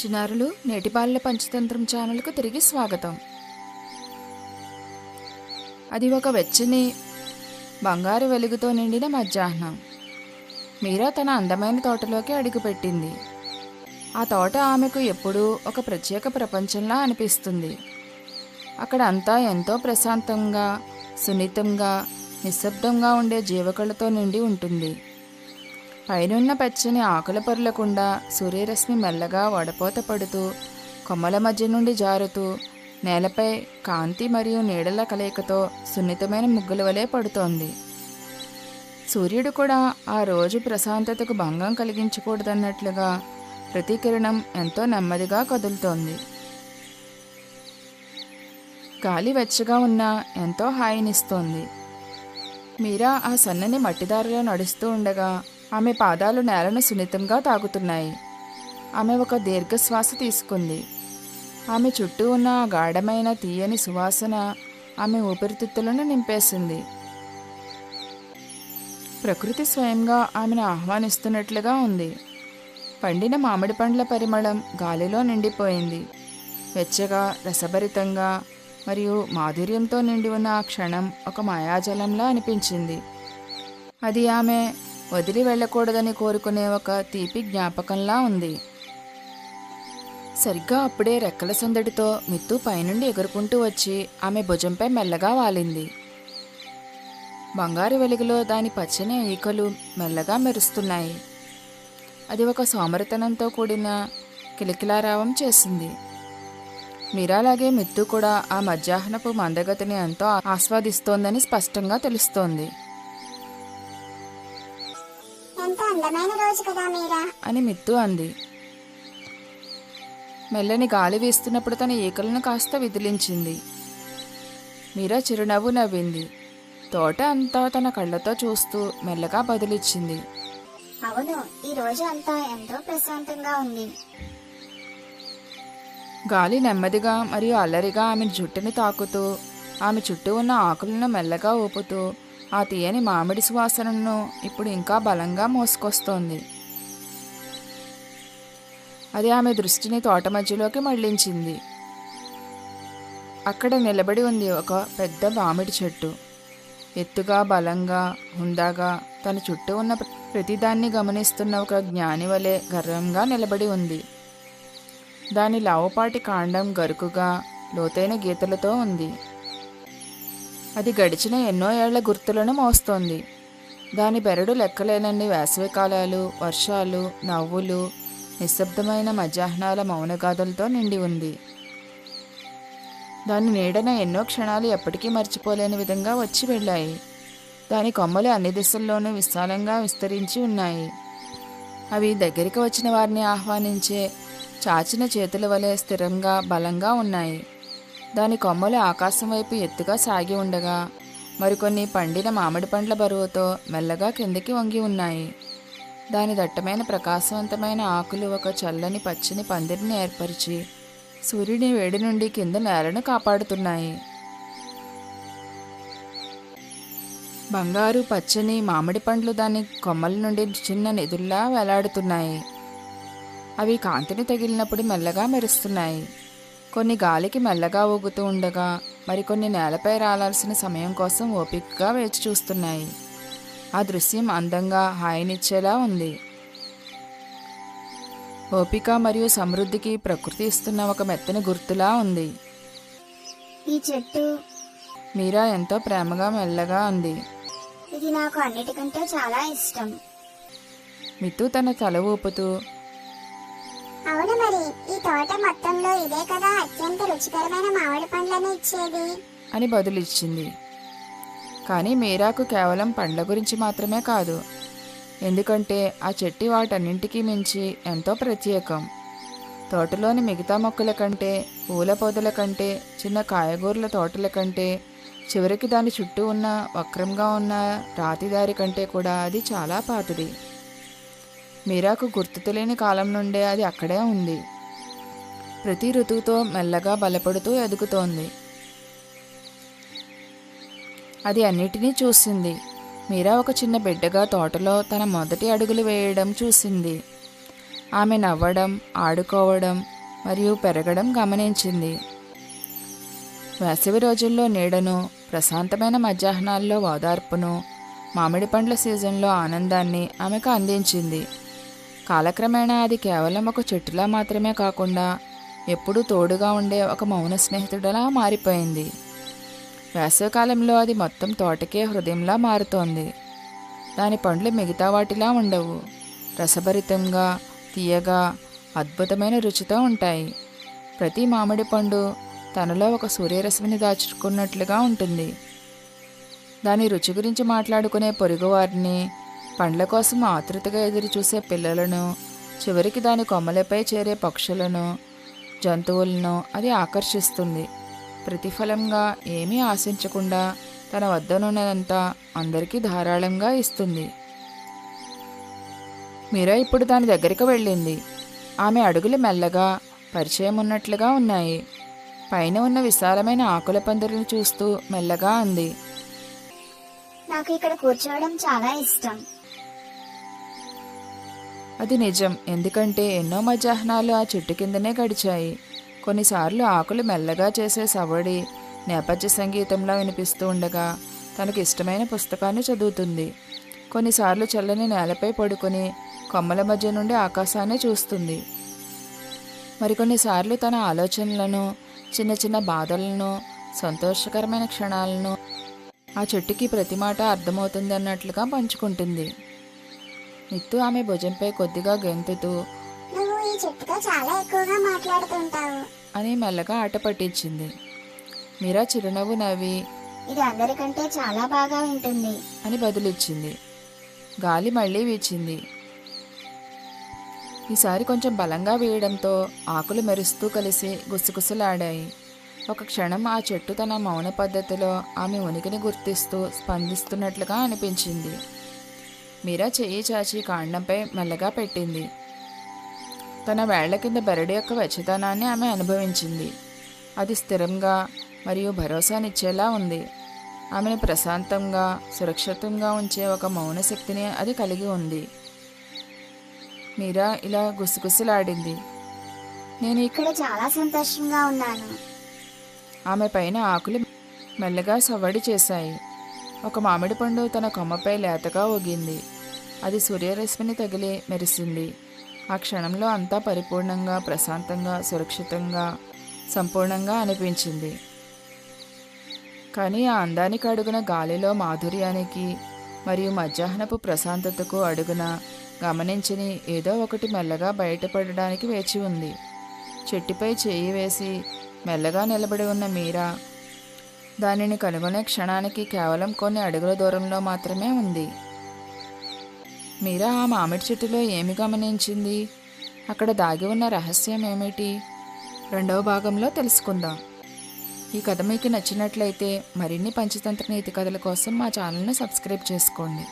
చిన్నారులు నేటిబాలుల పంచతంత్రం ఛానల్కు తిరిగి స్వాగతం. అది ఒక వెచ్చని బంగారు వెలుగుతో నిండిన మధ్యాహ్నం. మీరా తన అందమైన తోటలోకి అడుగుపెట్టింది. ఆ తోట ఆమెకు ఎప్పుడూ ఒక ప్రత్యేక ప్రపంచంలా అనిపిస్తుంది. అక్కడ అంతా ఎంతో ప్రశాంతంగా, సున్నితంగా, నిశ్శబ్దంగా ఉండే జీవకళతో నిండి ఉంటుంది. పైనున్న పచ్చని ఆకుల పొరలకుండా సూర్యరశ్మి మెల్లగా వడపోత పడుతూ కొమ్మల మధ్య నుండి జారుతూ నేలపై కాంతి మరియు నీడల కలయికతో సున్నితమైన ముగ్గుల వలె పడుతోంది. సూర్యుడు కూడా ఆ రోజు ప్రశాంతతకు భంగం కలిగించకూడదన్నట్లుగా ప్రతి కిరణం ఎంతో నెమ్మదిగా కదులుతోంది. గాలి వెచ్చగా ఉన్నా ఎంతో హాయినిస్తోంది. మీరా ఆ సన్నని మట్టిదారిలో నడుస్తూ ఉండగా ఆమె పాదాలు నేలను సున్నితంగా తాకుతున్నాయి. ఆమె ఒక దీర్ఘశ్వాస తీసుకుంది. ఆమె చుట్టూ ఉన్న గాఢమైన తీయని సువాసన ఆమె ఊపిరితిత్తులను నింపేసింది. ప్రకృతి స్వయంగా ఆమెను ఆహ్వానిస్తున్నట్లుగా ఉంది. పండిన మామిడి పండ్ల పరిమళం గాలిలో నిండిపోయింది. వెచ్చగా, రసభరితంగా మరియు మాధుర్యంతో నిండి ఉన్న ఆ క్షణం ఒక మాయాజలంలా అనిపించింది. అది ఆమె వదిలి వెళ్ళకూడదని కోరుకునే ఒక తీపి జ్ఞాపకంలా ఉంది. సరిగ్గా అప్పుడే రెక్కల సందడితో మిత్తు పైనుండి ఎగురుకుంటూ వచ్చి ఆమె భుజంపై మెల్లగా వాలింది. బంగారు వెలుగులో దాని పచ్చని ఈకలు మెల్లగా మెరుస్తున్నాయి. అది ఒక సోమరితనంతో కూడిన కిలకిలారావం చేసింది. మీరాలాగే మిత్తు కూడా ఆ మధ్యాహ్నపు మందగతిని ఎంతో ఆస్వాదిస్తోందని స్పష్టంగా తెలుస్తోంది. అని మిత్తు అంది. మెల్లని గాలి వీస్తున్నప్పుడు తన ఈకలను కాస్త విదిలించింది. మీరా చిరునవ్వు నవ్వింది. తోట అంతా తన కళ్ళతో చూస్తూ మెల్లగా బదులిచ్చింది. అవును, ఈ రోజు అంతా ఎంతో ప్రశాంతంగా ఉంది. గాలి నెమ్మదిగా మరియు అల్లరిగా ఆమె జుట్టుని తాకుతూ ఆమె చుట్టూ ఉన్న ఆకులను మెల్లగా ఊపుతూ ఆ తీయని మామిడి సువాసనను ఇప్పుడు ఇంకా బలంగా మోసుకొస్తోంది. అది ఆమె దృష్టిని తోట మధ్యలోకి మళ్లించింది. అక్కడ నిలబడి ఉంది ఒక పెద్ద మామిడి చెట్టు. ఎత్తుగా, బలంగా, హుందాగా తన చుట్టూ ఉన్న ప్రతిదాన్ని గమనిస్తున్న ఒక జ్ఞాని వలె గర్వంగా నిలబడి ఉంది. దాని లావుపాటి కాండం గరుకుగా, లోతైన గీతలతో ఉంది. అది గడిచిన ఎన్నో ఏళ్ల గుర్తులను మోస్తోంది. దాని బెరడు లెక్కలేనన్ని వేసవికాలాలు, వర్షాలు, నవ్వులు, నిశ్శబ్దమైన మధ్యాహ్నాల మౌనగాథలతో నిండి ఉంది. దాని నీడన ఎన్నో క్షణాలు ఎప్పటికీ మర్చిపోలేని విధంగా వచ్చి వెళ్ళాయి. దాని కొమ్మలు అన్ని దిశల్లోనూ విశాలంగా విస్తరించి ఉన్నాయి. అవి దగ్గరికి వచ్చిన వారిని ఆహ్వానించే చాచిన చేతుల వలె స్థిరంగా, బలంగా ఉన్నాయి. దాని కొమ్మలు ఆకాశం వైపు ఎత్తుగా సాగి ఉండగా మరికొన్ని పండిన మామిడి పండ్ల బరువుతో మెల్లగా కిందికి వంగి ఉన్నాయి. దాని దట్టమైన ప్రకాశవంతమైన ఆకులు ఒక చల్లని పచ్చని పందిరిని ఏర్పరిచి సూర్యుని వేడి నుండి కింద నేలను కాపాడుతున్నాయి. బంగారు పచ్చని మామిడి పండ్లు దాని కొమ్మల నుండి చిన్న నిధుల్లా వేలాడుతున్నాయి. అవి కాంతిని తగిలినప్పుడు మెల్లగా మెరుస్తున్నాయి. కొన్ని గాలికి మెల్లగా ఊగుతూ ఉండగా మరికొన్ని నేలపై రాలాల్సిన సమయం కోసం ఓపికగా వేచి చూస్తున్నాయి. ఆ దృశ్యం అందంగా, హాయినిచ్చేలా ఉంది. ఓపిక మరియు సమృద్ధికి ప్రకృతి ఇస్తున్న ఒక మెత్తని గుర్తులా ఉంది. ఈ చెట్టు, మీరా ఎంతో ప్రేమగా మెల్లగా అంది. ఇది నాకు అన్నిటికంటే చాలా ఇష్టం. మిత్తు తన తల ఊపుతూ, అవును, మరి ఈ తోట మొత్తంలో ఇదే కదా అత్యంత రుచికరమైన మామిడి పండ్లను ఇచ్చేది అని బదులిచ్చింది. కానీ మీరాకు కేవలం పండ్ల గురించి మాత్రమే కాదు, ఎందుకంటే ఆ చెట్టు వాటన్నింటికీ మించి ఎంతో ప్రత్యేకం. తోటలోని మిగతా మొక్కల కంటే, పూల పొదల కంటే, చిన్న కాయగూరల తోటల కంటే, చివరికి దాని చుట్టూ ఉన్న వక్రంగా ఉన్న రాతిదారి కంటే కూడా అది చాలా పాతది. మీరాకు గుర్తు తెలియని కాలం నుండే అది అక్కడే ఉంది. ప్రతి ఋతువుతో మెల్లగా బలపడుతూ ఎదుగుతోంది. అది అన్నిటినీ చూసింది. మీరా ఒక చిన్న బిడ్డగా తోటలో తన మొదటి అడుగులు వేయడం చూసింది. ఆమె నవ్వడం, ఆడుకోవడం, మరియు పెరగడం గమనించింది. వేసవి రోజుల్లో నీడను, ప్రశాంతమైన మధ్యాహ్నాల్లో ఓదార్పును, మామిడి పండ్ల సీజన్లో ఆనందాన్ని ఆమెకు అందించింది. కాలక్రమేణా అది కేవలం ఒక చెట్టులా మాత్రమే కాకుండా ఎప్పుడూ తోడుగా ఉండే ఒక మౌన స్నేహితుడిలా మారిపోయింది. వేసవికాలంలో అది మొత్తం తోటకే హృదయంలా మారుతోంది. దాని పండ్లు మిగతా వాటిలా ఉండవు. రసభరితంగా, తీయగా, అద్భుతమైన రుచితో ఉంటాయి. ప్రతి మామిడి పండు తనలో ఒక సూర్యరశ్మిని దాచుకున్నట్లుగా ఉంటుంది. దాని రుచి గురించి మాట్లాడుకునే పొరుగువారిని, పండ్ల కోసం ఆతృతగా ఎదురుచూసే పిల్లలను, చివరికి దాని కొమ్మలపై చేరే పక్షులను, జంతువులను అది ఆకర్షిస్తుంది. ప్రతిఫలంగా ఏమీ ఆశించకుండా తన వద్దనున్నదంతా అందరికీ ధారాళంగా ఇస్తుంది. మీరా ఇప్పుడు దాని దగ్గరికి వెళ్ళింది. ఆమె అడుగులు మెల్లగా, పరిచయం ఉన్నట్లుగా ఉన్నాయి. పైన ఉన్న విశాలమైన ఆకుల పందిరిని చూస్తూ మెల్లగా అంది, నాకు ఇక్కడ కూర్చోవడం చాలా ఇష్టం. అది నిజం. ఎందుకంటే ఎన్నో మధ్యాహ్నాలు ఆ చెట్టు కిందనే గడిచాయి. కొన్నిసార్లు ఆకులు మెల్లగా చేసే సవడి నేపథ్య సంగీతంలా వినిపిస్తూ ఉండగా తనకు ఇష్టమైన పుస్తకాన్ని చదువుతుంది. కొన్నిసార్లు చల్లని నేలపై పడుకొని కొమ్మల మధ్య నుండి ఆకాశాన్ని చూస్తుంది. మరికొన్నిసార్లు తన ఆలోచనలను, చిన్న చిన్న బాధలను, సంతోషకరమైన క్షణాలను ఆ చెట్టుకి ప్రతి మాట అర్థమవుతుంది అన్నట్లుగా పంచుకుంటుంది. నిత్తు ఆమె భుజంపై కొద్దిగా గెంతుతూ, నువ్వు ఈ చెట్టుతో చాలా ఎక్కువగా మాట్లాడుతుంటావు అని మెల్లగా ఆట పట్టించింది. మీరా చిరునవ్వు నవ్వి, ఇది అందరికంటే చాలా బాగా ఉంటుంది అని బదులిచ్చింది. గాలి మళ్ళీ వీచింది. ఈసారి కొంచెం బలంగా వేయడంతో ఆకులు మెరుస్తూ కలిసి గుసగుసలాడాయి. ఒక క్షణం ఆ చెట్టు తన మౌన పద్ధతిలో ఆమె ఉనికిని గుర్తిస్తూ స్పందిస్తున్నట్లుగా అనిపించింది. మీరా చెయ్యి చాచి కాండంపై మెల్లగా పెట్టింది. తన వేళ్ల కింద బెరడు యొక్క వెచ్చదనాన్ని ఆమె అనుభవించింది. అది స్థిరంగా మరియు భరోసానిచ్చేలా ఉంది. ఆమెను ప్రశాంతంగా, సురక్షితంగా ఉంచే ఒక మౌన శక్తిని అది కలిగి ఉంది. మీరా ఇలా గుసగుసలాడింది, నేను ఇక్కడ చాలా సంతోషంగా ఉన్నాను. ఆమె పైన ఆకులు మెల్లగా సవ్వడి చేశాయి. ఒక మామిడి పండు తన కొమ్మపై లేతగా ఊగింది. అది సూర్యరశ్మిని తగిలి మెరిసింది. ఆ క్షణంలో అంతా పరిపూర్ణంగా, ప్రశాంతంగా, సురక్షితంగా, సంపూర్ణంగా అనిపించింది. కానీ ఆ అందానికి అడుగున గాలిలో మాధుర్యానికి మరియు మధ్యాహ్నపు ప్రశాంతతకు అడుగున గమనించని ఏదో ఒకటి మెల్లగా బయటపడడానికి వేచి ఉంది. చెట్టుపై చేయి వేసి మెల్లగా నిలబడి ఉన్న మీరా దానిని కనుగొనే క్షణానికి కేవలం కొన్ని అడుగుల దూరంలో మాత్రమే ఉంది. మీరా ఆ మామిడి చెట్టులో ఏమి గమనించింది? అక్కడ దాగి ఉన్న రహస్యం ఏమిటి? 2వ భాగంలో తెలుసుకుందాం. ఈ కథ మీకు నచ్చినట్లయితే మరిన్ని పంచతంత్ర నీతి కథల కోసం మా ఛానల్ని సబ్స్క్రైబ్ చేసుకోండి.